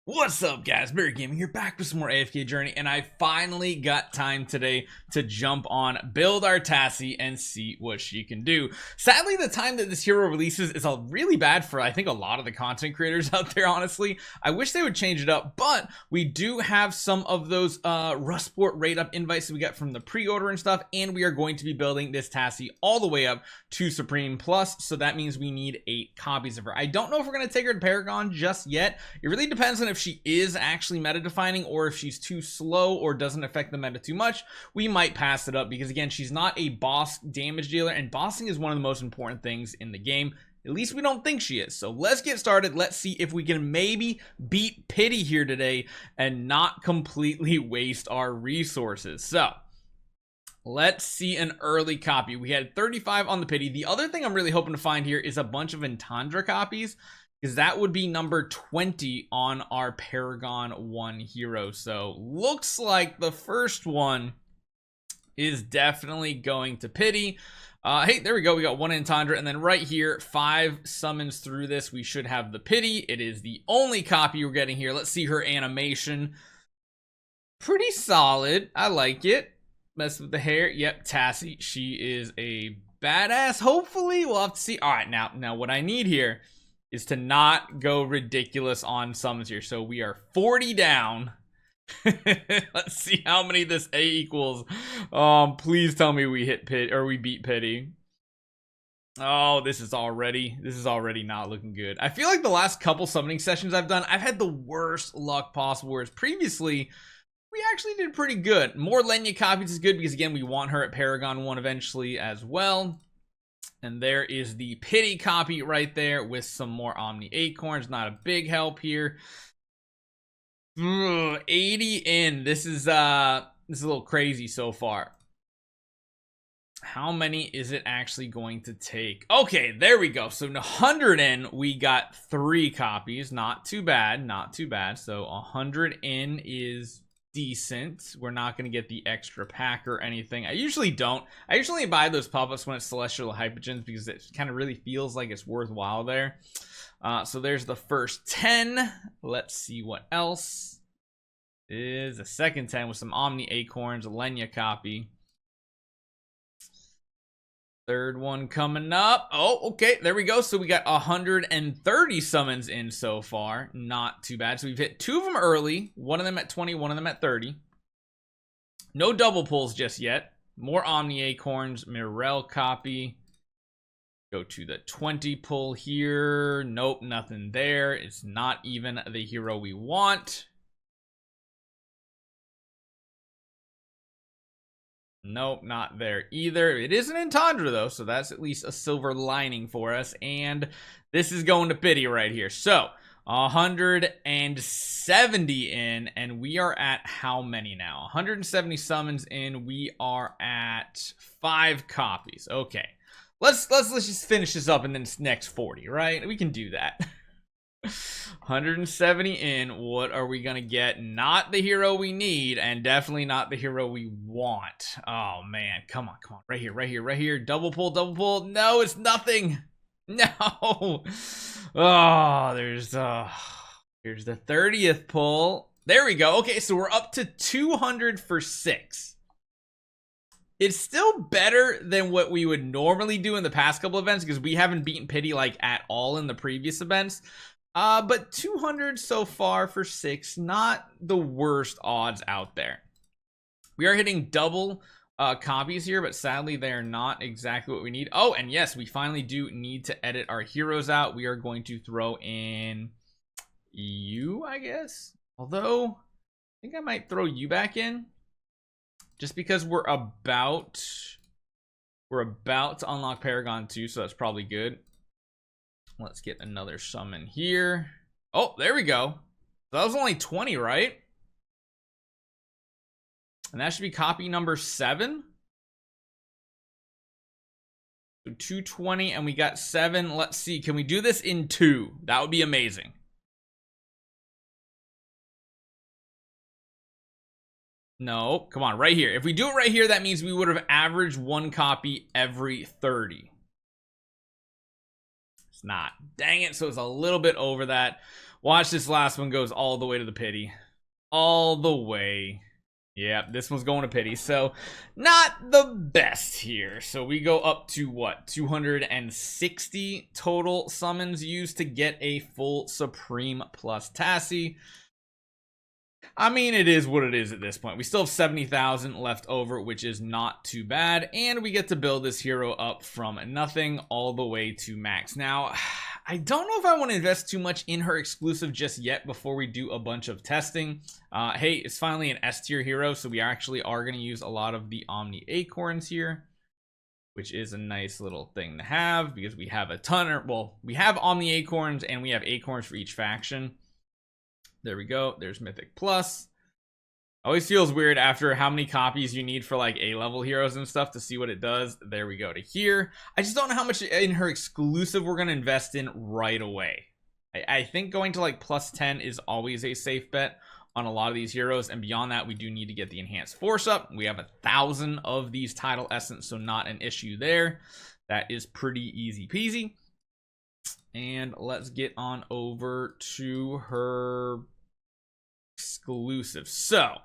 What's up, guys? Barry Gaming here, back with some more AFK Journey, and I finally got time today to jump on, build our Tasi, and see what she can do. Sadly, the time that this hero releases is really bad for, I think, a lot of the content creators out there, honestly. I wish they would change it up, but we do have some of those Rustport rate-up invites that we got from the pre-order and stuff, and we are going to be building this Tasi all the way up to Supreme Plus, so that means we need 8 copies of her. I don't know if we're going to take her to Paragon just yet. It really depends on if she is actually meta defining or if she's too slow or doesn't affect the meta too much. We might pass it up because, again, she's not a boss damage dealer, and bossing is one of the most important things in the game. At least we don't think she is. So let's get started. Let's see if we can maybe beat Pity here today and not completely waste our resources. So let's see an early copy. We had 35 on the Pity. The other thing I'm really hoping to find here is a bunch of Entendre copies, because that would be number 20 on our Paragon 1 hero. So looks like the first one is definitely going to Pity. Hey, there we go. We got 1 Entendre, and then right here, 5 summons through this. We should have the Pity. It is the only copy we're getting here. Let's see her animation. Pretty solid. I like it. Mess with the hair. Yep, Tasi. She is a badass. Hopefully, we'll have to see. All right, now what I need here is to not go ridiculous on summons here. So we are 40 down. Let's see how many this A equals. Please tell me we hit Pit or we beat Pity. Oh, this is already not looking good. I feel like the last couple summoning sessions I've done, I've had the worst luck possible, whereas previously we actually did pretty good. More Lenya copies is good because, again, we want her at Paragon 1 eventually as well. And there is the Pity copy right there with some more Omni Acorns. Not a big help here. 80 in. This is a little crazy so far. How many is it actually going to take? Okay, there we go. So 100 in, we got 3 copies. Not too bad, not too bad. So 100 in is decent. We're not going to get the extra pack or anything. I usually don't. I usually buy those pop-ups when it's Celestial Hypogens because it kind of really feels like it's worthwhile there. So there's the first 10. Let's see what else is a second 10 with some Omni Acorns, a Lenya copy. Third one coming up. Oh, okay, there we go. So we got 130 summons in so far. Not too bad. So we've hit 2 of them early. 1 of them at 20, 1 of them at 30. No double pulls just yet. More Omni Acorns, Mirel copy. Go to the 20 pull here. Nope, nothing there. It's not even the hero we want. Nope, not there either. It is an Entendre though, so that's at least a silver lining for us. And this is going to Pity right here. So 170 in, and we are at how many now? 170 summons in. We are at 5 copies. Okay, let's just finish this up in the next 40, right? We can do that. 170 in. What are we gonna get? Not the hero we need, and definitely not the hero we want. Oh man, come on, right here. Double pull. No, it's nothing. No. Oh, there's the 30th pull. There we go. Okay, so we're up to 200 for 6. It's still better than what we would normally do in the past couple events because we haven't beaten Pity like at all in the previous events. But 200 so far for 6, not the worst odds out there. We are hitting double copies here, but sadly they are not exactly what we need. Oh, and yes, we finally do need to edit our heroes out. We are going to throw in you, I guess. Although, I think I might throw you back in. Just because we're about to unlock Paragon 2, so that's probably good. Let's get another summon here. Oh, there we go. That was only 20, right? And that should be copy number 7. So 220, and we got 7. Let's see. Can we do this in 2? That would be amazing. No, come on, right here. If we do it right here, that means we would have averaged 1 copy every 30. Not. Dang it. So it's a little bit over that. Watch this last one goes all the way to the pity. All the way. Yeah, this one's going to pity. So, not the best here. So, we go up to what? 260 total summons used to get a full Supreme plus Tasi. I mean, it is what it is at this point. We still have 70,000 left over, which is not too bad. And we get to build this hero up from nothing all the way to max. Now, I don't know if I want to invest too much in her exclusive just yet before we do a bunch of testing. Hey, it's finally an S tier hero, so we actually are going to use a lot of the Omni Acorns here, which is a nice little thing to have because we have a ton of, well, we have Omni Acorns and we have Acorns for each faction. There we go. There's Mythic Plus. Always feels weird after how many copies you need for like A-level heroes and stuff to see what it does. There we go to here. I just don't know how much in her exclusive we're going to invest in right away. I think going to like plus 10 is always a safe bet on a lot of these heroes. And beyond that, we do need to get the enhanced force up. We have 1,000 of these title essence, so not an issue there. That is pretty easy peasy. And let's get on over to her exclusive. So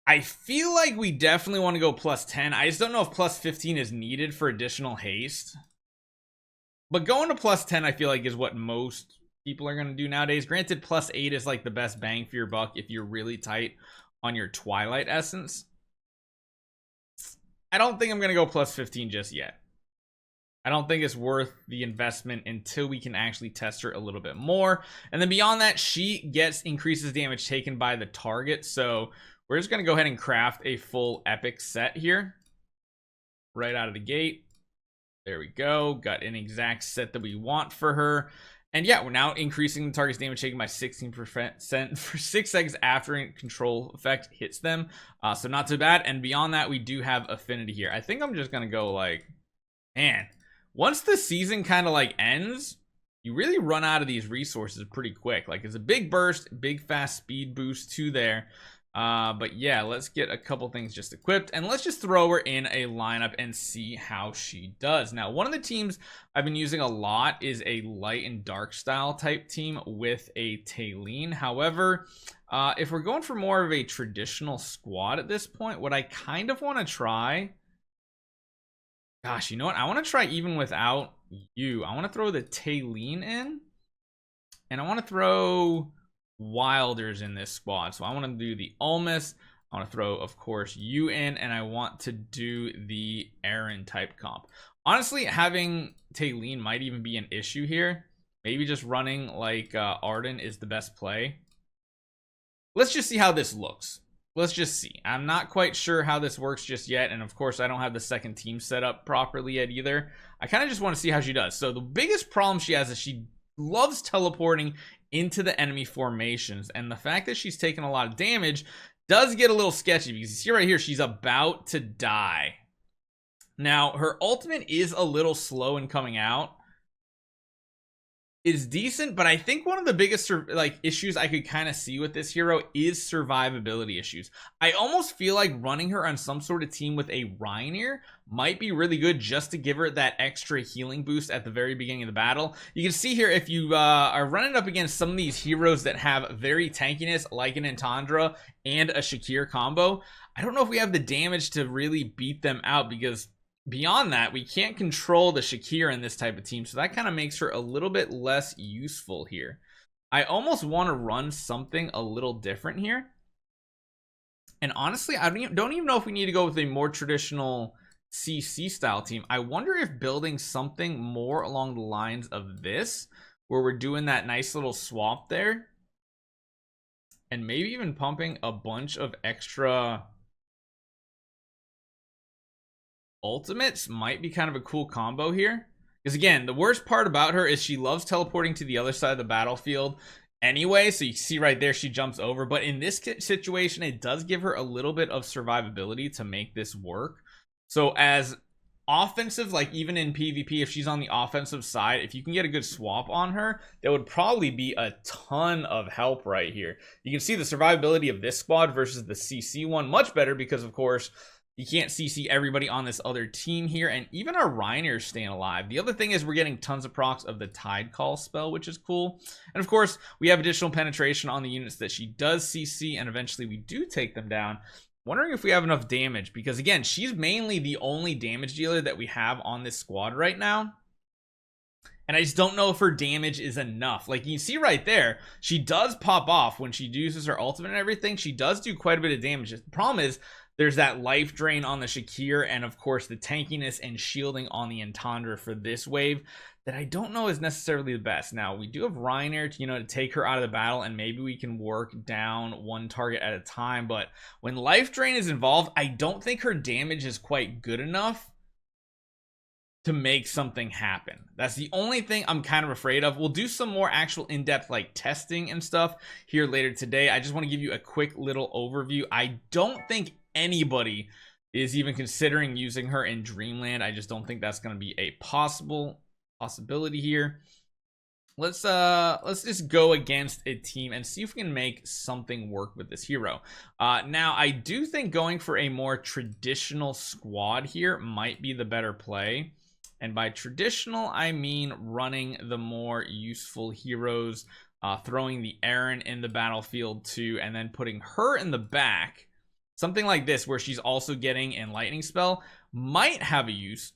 I feel like we definitely want to go plus 10. I just don't know if plus 15 is needed for additional haste, but going to plus 10 I feel like is what most people are going to do nowadays. Granted, plus 8 is like the best bang for your buck if you're really tight on your Twilight essence. I don't think I'm going to go plus 15 just yet. I don't think it's worth the investment until we can actually test her a little bit more. And then beyond that, she increases damage taken by the target. So we're just going to go ahead and craft a full epic set here. Right out of the gate. There we go. Got an exact set that we want for her. And yeah, we're now increasing the target's damage taken by 16% for 6 seconds after a control effect hits them. So not too bad. And beyond that, we do have affinity here. I think I'm just going to go like, man, once the season kind of like ends, you really run out of these resources pretty quick. Like it's a big burst, big fast speed boost to there. But yeah, let's get a couple things just equipped and let's just throw her in a lineup and see how she does. Now, one of the teams I've been using a lot is a light and dark style type team with a Taylene. However, if we're going for more of a traditional squad at this point, what I kind of want to try, gosh, you know what? I want to try even without you. I want to throw the Taylene in and I want to throw Wilders in this squad. So I want to do the Almas. I want to throw, of course, you in, and I want to do the Aaron type comp. Honestly, having Taylene might even be an issue here. Maybe just running like Arden is the best play. Let's just see how this looks. Let's just see. I'm not quite sure how this works just yet, and of course I don't have the second team set up properly yet either. I kind of just want to see how she does. So the biggest problem she has is she loves teleporting into the enemy formations, and the fact that she's taken a lot of damage does get a little sketchy because you see right here she's about to die. Now her ultimate is a little slow in coming out. It's decent, but I think one of the biggest like issues I could kind of see with this hero is survivability issues. I almost feel like running her on some sort of team with a Reinier might be really good just to give her that extra healing boost at the very beginning of the battle. You can see here if you are running up against some of these heroes that have very tankiness like an Entandra and a Shakir combo, I don't know if we have the damage to really beat them out because beyond that, we can't control the Shakir in this type of team, so that kind of makes her a little bit less useful here. I almost want to run something a little different here. And honestly, I don't even know if we need to go with a more traditional CC style team. I wonder if building something more along the lines of this, where we're doing that nice little swap there, and maybe even pumping a bunch of extra ultimates might be kind of a cool combo here. Because again, the worst part about her is she loves teleporting to the other side of the battlefield anyway, so you see right there she jumps over, but in this situation it does give her a little bit of survivability to make this work. So as offensive, like even in PvP, if she's on the offensive side, if you can get a good swap on her, that would probably be a ton of help right here. You can see the survivability of this squad versus the CC one much better because of course You can't CC everybody on this other team here, and even our Reiner's staying alive. The other thing is we're getting tons of procs of the Tide Call spell, which is cool. And of course, we have additional penetration on the units that she does CC, and eventually we do take them down. Wondering if we have enough damage, because again, she's mainly the only damage dealer that we have on this squad right now. And I just don't know if her damage is enough. Like you see right there, she does pop off when she uses her ultimate and everything. She does do quite a bit of damage. The problem is there's that life drain on the Shakir, and of course the tankiness and shielding on the Entendre for this wave that I don't know is necessarily the best. Now we do have Reiner to, to take her out of the battle, and maybe we can work down one target at a time. But when life drain is involved, I don't think her damage is quite good enough to make something happen. That's the only thing I'm kind of afraid of. We'll do some more actual in-depth like testing and stuff here later today. I just want to give you a quick little overview. I don't think anybody is even considering using her in Dreamland. I just don't think that's going to be a possibility here. Let's just go against a team and see if we can make something work with this hero. Now I do think going for a more traditional squad here might be the better play. And by traditional, I mean running the more useful heroes, throwing the Aaron in the battlefield too, and then putting her in the back. Something like this, where she's also getting an lightning spell, might have a use.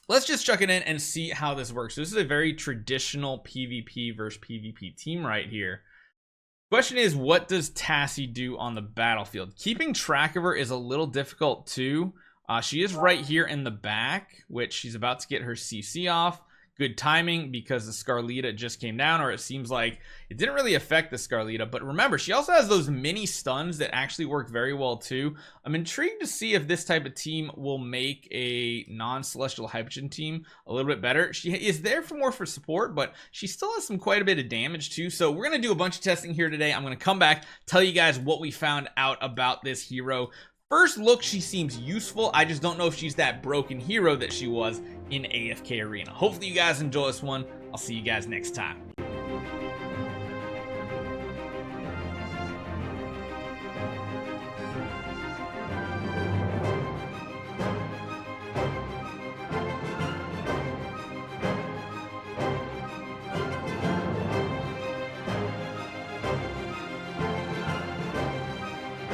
Let's just chuck it in and see how this works. This is a very traditional PvP versus PvP team right here. Question is, what does Tasi do on the battlefield? Keeping track of her is a little difficult too. She is right here in the back, which she's about to get her CC off. Good timing, because the Scarlita just came down, or it seems like it didn't really affect the Scarlita. But remember, she also has those mini stuns that actually work very well too. I'm intrigued to see if this type of team will make a non-celestial Hypogean team a little bit better. She is there for more for support, but she still has quite a bit of damage too. So we're going to do a bunch of testing here today. I'm going to come back, tell you guys what we found out about this hero. First look, she seems useful. I just don't know if she's that broken hero that she was in AFK Arena. Hopefully you guys enjoy this one. I'll see you guys next time.